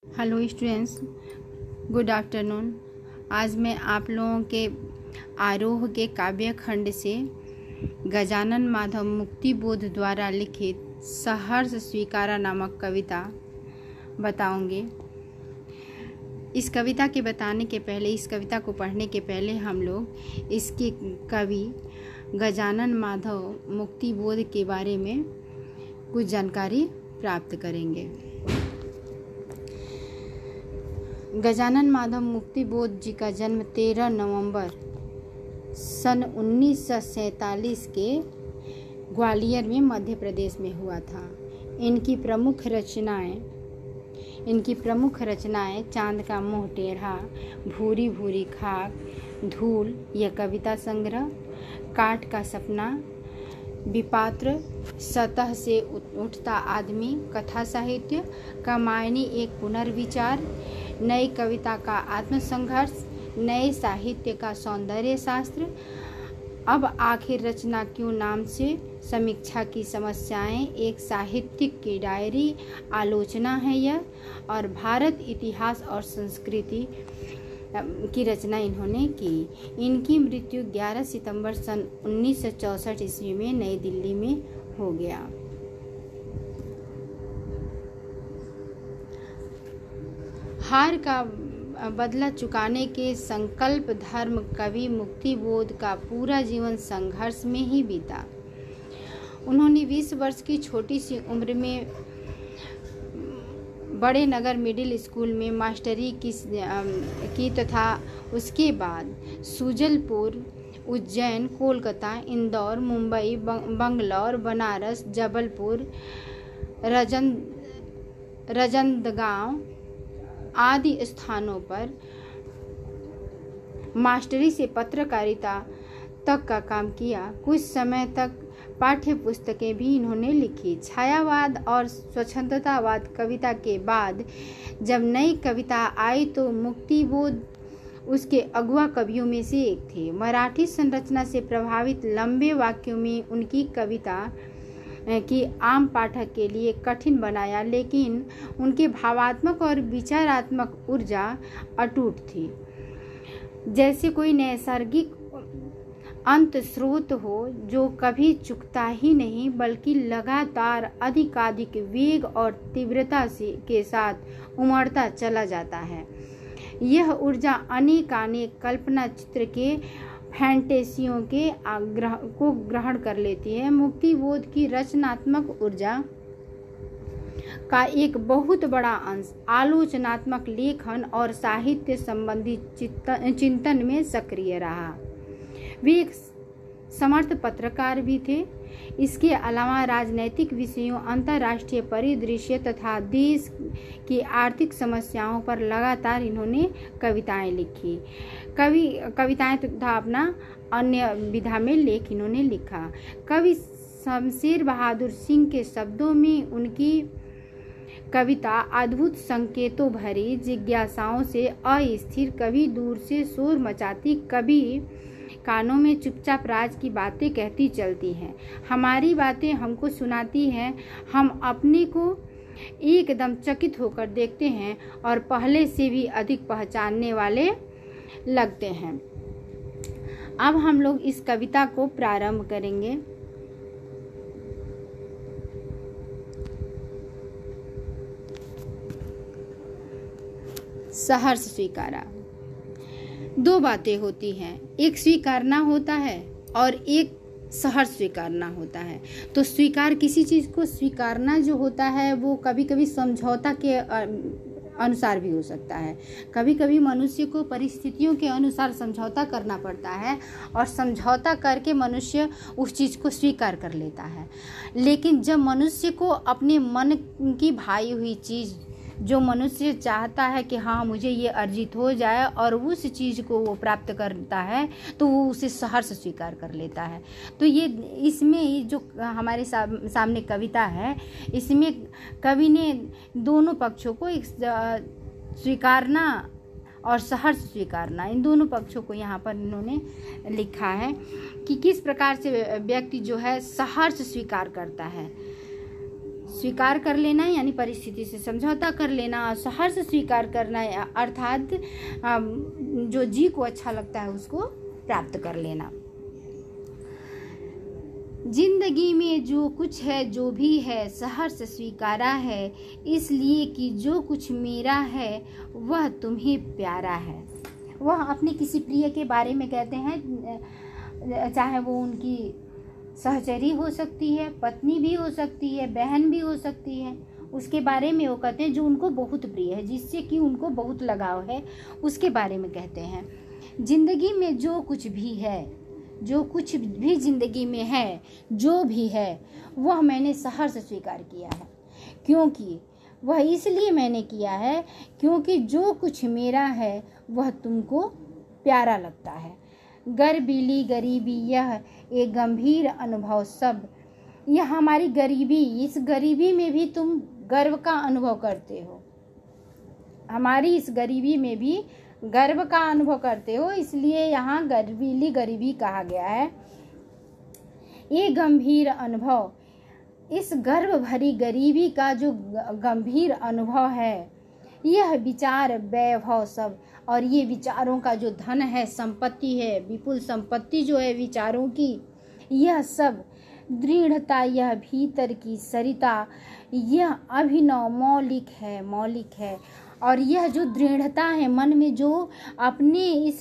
Hello students, good afternoon. आज मैं आप लोगों के आरोह के काव्य खंड से गजानन माधव मुक्तिबोध द्वारा लिखित सहर्ष स्वीकारा नामक कविता बताऊंगी। इस कविता के बताने के पहले, इस कविता को पढ़ने के पहले हम लोग इसके कवि गजानन माधव मुक्तिबोध के बारे में कुछ जानकारी प्राप्त करेंगे। गजानन माधव मुक्तिबोध जी का जन्म 13 नवंबर सन 1947 के ग्वालियर में मध्य प्रदेश में हुआ था। इनकी प्रमुख रचनाएं चांद का मुंह टेढ़ा, भूरी भूरी खाक, धूल, यह कविता संग्रह, काट का सपना, विपात्र, सतह से उठता आदमी, कथा साहित्य, कामायनी एक पुनर्विचार, नई कविता का आत्मसंघर्ष, नए साहित्य का सौंदर्य शास्त्र, अब आखिर रचना क्यों नाम से, समीक्षा की समस्याएं, एक साहित्यिक की डायरी, आलोचना है यह, और भारत इतिहास और संस्कृति की रचना इन्होंने की। इनकी मृत्यु 11 सितंबर सन 1964 ईस्वी में नई दिल्ली में हो गया। हार का बदला चुकाने के संकल्प धर्म कवि मुक्तिबोध का पूरा जीवन संघर्ष में ही बीता। उन्होंने 20 वर्ष की छोटी सी उम्र में बड़े नगर मिडिल स्कूल में मास्टरी की तथा उसके बाद सुजलपुर, उज्जैन, कोलकाता, इंदौर, मुंबई, बंगलौर, बनारस, जबलपुर, राजनांदगांव आदि स्थानों पर मास्टरी से पत्रकारिता तक का काम किया। कुछ समय तक पाठ्य पुस्तकें भी इन्होंने लिखी। छायावाद और स्वच्छंदतावाद कविता के बाद जब नई कविता आई तो मुक्तिबोध उसके अगुआ कवियों में से एक थे। मराठी संरचना से प्रभावित लंबे वाक्यों में उनकी कविता की आम पाठक के लिए कठिन बनाया, लेकिन उनके भावात्मक और विचारात्मक ऊर्जा अटूट थी। जैसे कोई नैसर्गिक अंत स्रोत हो जो कभी चुकता ही नहीं बल्कि लगातार अधिकाधिक वेग और तीव्रता के साथ उमड़ता चला जाता है। यह ऊर्जा अनेक कल्पना चित्र के फैंटेसियों के को ग्रहण कर लेती है। मुक्तिबोध की रचनात्मक ऊर्जा का एक बहुत बड़ा अंश आलोचनात्मक लेखन और साहित्य संबंधी चिंतन में सक्रिय रहा। वे एक समर्थ पत्रकार भी थे। इसके अलावा राजनैतिक विषयों, अंतर्राष्ट्रीय परिदृश्य तथा देश की आर्थिक समस्याओं पर लगातार इन्होंने कविताएं लिखी। कविताएं तथा अपना अन्य विधा में लेख इन्होंने लिखा। कवि शमशेर बहादुर सिंह के शब्दों में उनकी कविता अद्भुत संकेतों भरी, जिज्ञासाओं से अस्थिर, कभी दूर से शोर मचाती, कभी कानों में चुपचाप राज की बातें कहती चलती हैं। हमारी बातें हमको सुनाती हैं, हम अपने को एकदम चकित होकर देखते हैं और पहले से भी अधिक पहचानने वाले लगते हैं। अब हम लोग इस कविता को प्रारंभ करेंगे। सहर्ष स्वीकारा। दो बातें होती हैं, एक स्वीकारना होता है और एक सहर्ष स्वीकारना होता है। तो स्वीकार, किसी चीज़ को स्वीकारना जो होता है वो कभी कभी समझौता के अनुसार भी हो सकता है। कभी कभी मनुष्य को परिस्थितियों के अनुसार समझौता करना पड़ता है और समझौता करके मनुष्य उस चीज़ को स्वीकार कर लेता है। लेकिन जब मनुष्य को अपने मन की भाई हुई चीज़, जो मनुष्य चाहता है कि हाँ मुझे ये अर्जित हो जाए और उस चीज़ को वो प्राप्त करता है, तो वो उसे सहर्ष स्वीकार कर लेता है। तो ये इसमें जो हमारे सामने कविता है, इसमें कवि ने दोनों पक्षों को स्वीकारना और सहर्ष स्वीकारना, इन दोनों पक्षों को यहाँ पर इन्होंने लिखा है कि किस प्रकार से व्यक्ति जो है सहर्ष स्वीकार करता है। स्वीकार कर लेना यानी परिस्थिति से समझौता कर लेना, सहर्ष स्वीकार करना अर्थात जो जी को अच्छा लगता है उसको प्राप्त कर लेना। जिंदगी में जो कुछ है जो भी है सहर्ष स्वीकारा है, इसलिए कि जो कुछ मेरा है वह तुम्हें प्यारा है। वह अपने किसी प्रिय के बारे में कहते हैं, चाहे वो उनकी सहचरी हो सकती है, पत्नी भी हो सकती है, बहन भी हो सकती है, उसके बारे में वो कहते हैं जो उनको बहुत प्रिय है, जिससे कि उनको बहुत लगाव है, उसके बारे में कहते हैं। जिंदगी में जो कुछ भी है, जो कुछ भी जिंदगी में है, जो भी है वह मैंने सहर्ष स्वीकार किया है। क्योंकि वह इसलिए मैंने किया है क्योंकि जो कुछ मेरा है वह तुमको प्यारा लगता है। गर्बीली गरीबी यह एक गंभीर अनुभव सब, यह हमारी गरीबी, इस गरीबी में भी तुम गर्व का अनुभव करते हो, हमारी इस गरीबी में भी गर्व का अनुभव करते हो, इसलिए यहाँ गर्बीली गरीबी कहा गया है। ये गंभीर अनुभव, इस गर्व भरी गरीबी का जो गंभीर अनुभव है, यह विचार वैभव सब, और ये विचारों का जो धन है, संपत्ति है, विपुल संपत्ति जो है विचारों की, यह सब दृढ़ता, यह भीतर की सरिता, यह अभिनव मौलिक है। और यह जो दृढ़ता है मन में, जो अपने इस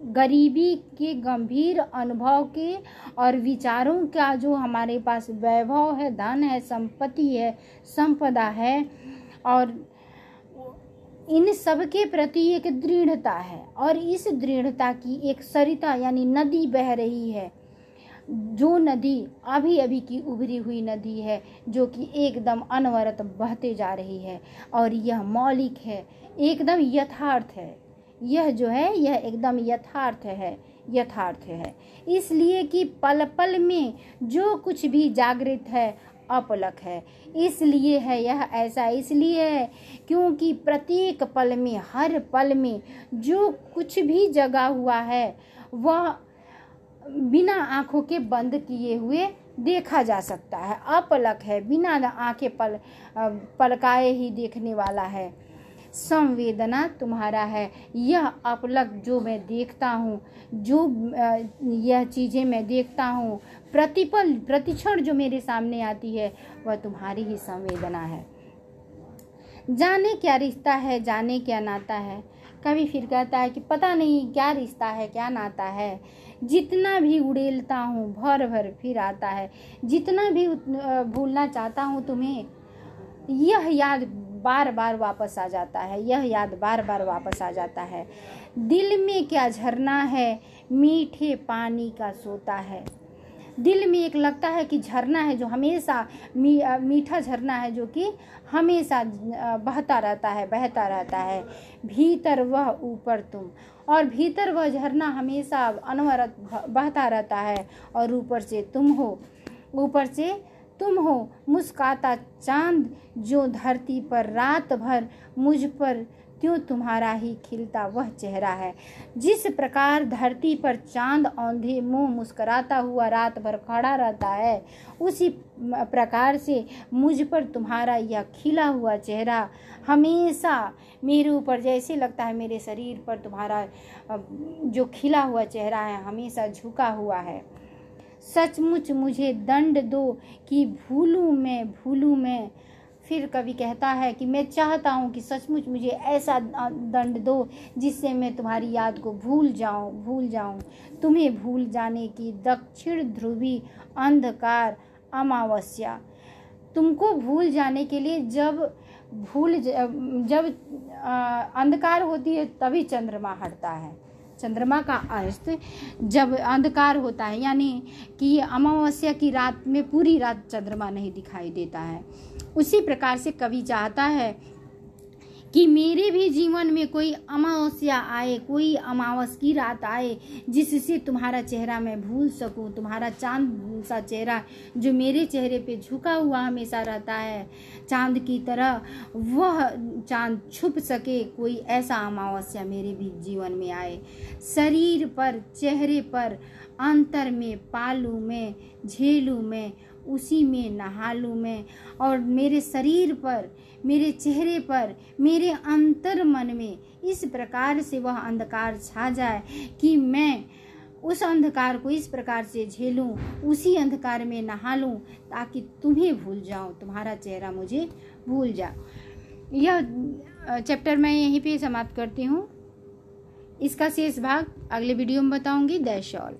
गरीबी के गंभीर अनुभव के और विचारों का जो हमारे पास वैभव है, धन है, संपत्ति है, संपदा है, और इन सब के प्रति एक दृढ़ता है, और इस दृढ़ता की एक सरिता यानी नदी बह रही है, जो नदी अभी अभी की उभरी हुई नदी है, जो कि एकदम अनवरत बहते जा रही है, और यह मौलिक है, एकदम यथार्थ है। यह जो है यह एकदम यथार्थ है, इसलिए कि पल पल में जो कुछ भी जागृत है अपलक है। इसलिए है यह ऐसा, इसलिए है क्योंकि प्रत्येक पल में, हर पल में जो कुछ भी जगा हुआ है वह बिना आंखों के बंद किए हुए देखा जा सकता है, अपलक है, बिना आंखें पलकाए ही देखने वाला है। संवेदना तुम्हारा है, यह अपलक जो मैं देखता हूँ, जो यह चीज़ें मैं देखता हूँ, प्रतिपल प्रतिक्षण जो मेरे सामने आती है, वह तुम्हारी ही संवेदना है। जाने क्या रिश्ता है, जाने क्या नाता है। कभी फिर कहता है कि पता नहीं क्या रिश्ता है, क्या नाता है, जितना भी उड़ेलता हूँ भर भर फिर आता है। जितना भी भूलना चाहता हूँ तुम्हें, यह याद बार बार वापस आ जाता है, यह याद बार बार वापस आ जाता है। दिल में क्या झरना है, मीठे पानी का सोता है। दिल में एक लगता है कि झरना है जो हमेशा मीठा झरना है, जो कि हमेशा बहता रहता है। भीतर वह ऊपर तुम, और भीतर वह झरना हमेशा अनवरत बहता रहता है, और ऊपर से तुम हो मुस्काता चांद, जो धरती पर रात भर मुझ पर त्यों तुम्हारा ही खिलता वह चेहरा है। जिस प्रकार धरती पर चांद औंधे मुंह मुस्कुराता हुआ रात भर खड़ा रहता है, उसी प्रकार से मुझ पर तुम्हारा यह खिला हुआ चेहरा हमेशा मेरे ऊपर, जैसे लगता है मेरे शरीर पर तुम्हारा जो खिला हुआ चेहरा है हमेशा झुका हुआ है। सचमुच मुझे दंड दो कि भूलूं मैं। फिर कवि कहता है कि मैं चाहता हूँ कि सचमुच मुझे ऐसा दंड दो जिससे मैं तुम्हारी याद को भूल जाऊँ। तुम्हें भूल जाने की दक्षिण ध्रुवी अंधकार अमावस्या। तुमको भूल जाने के लिए जब अंधकार होती है तभी चंद्रमा हटता है। चंद्रमा का अर्थ जब अंधकार होता है, यानी कि अमावस्या की रात में पूरी रात चंद्रमा नहीं दिखाई देता है। उसी प्रकार से कवि चाहता है कि मेरे भी जीवन में कोई अमावस्या आए, कोई अमावस की रात आए, जिससे तुम्हारा चेहरा मैं भूल सकूं, तुम्हारा चांद सा चेहरा जो मेरे चेहरे पे झुका हुआ हमेशा रहता है चांद की तरह, वह चांद छुप सके। कोई ऐसा अमावस्या मेरे भी जीवन में आए। शरीर पर, चेहरे पर, अंतर में, पालू में, झेलू में उसी में नहा लूँ मैं, और मेरे शरीर पर, मेरे चेहरे पर, मेरे अंतर मन में इस प्रकार से वह अंधकार छा जाए कि मैं उस अंधकार को इस प्रकार से झेलूं, उसी अंधकार में नहा लूं, ताकि तुम्हें भूल जाऊं, तुम्हारा चेहरा मुझे भूल जाओ। यह चैप्टर मैं यहीं पे समाप्त करती हूँ। इसका शेष भाग अगले वीडियो में बताऊंगी। That's all.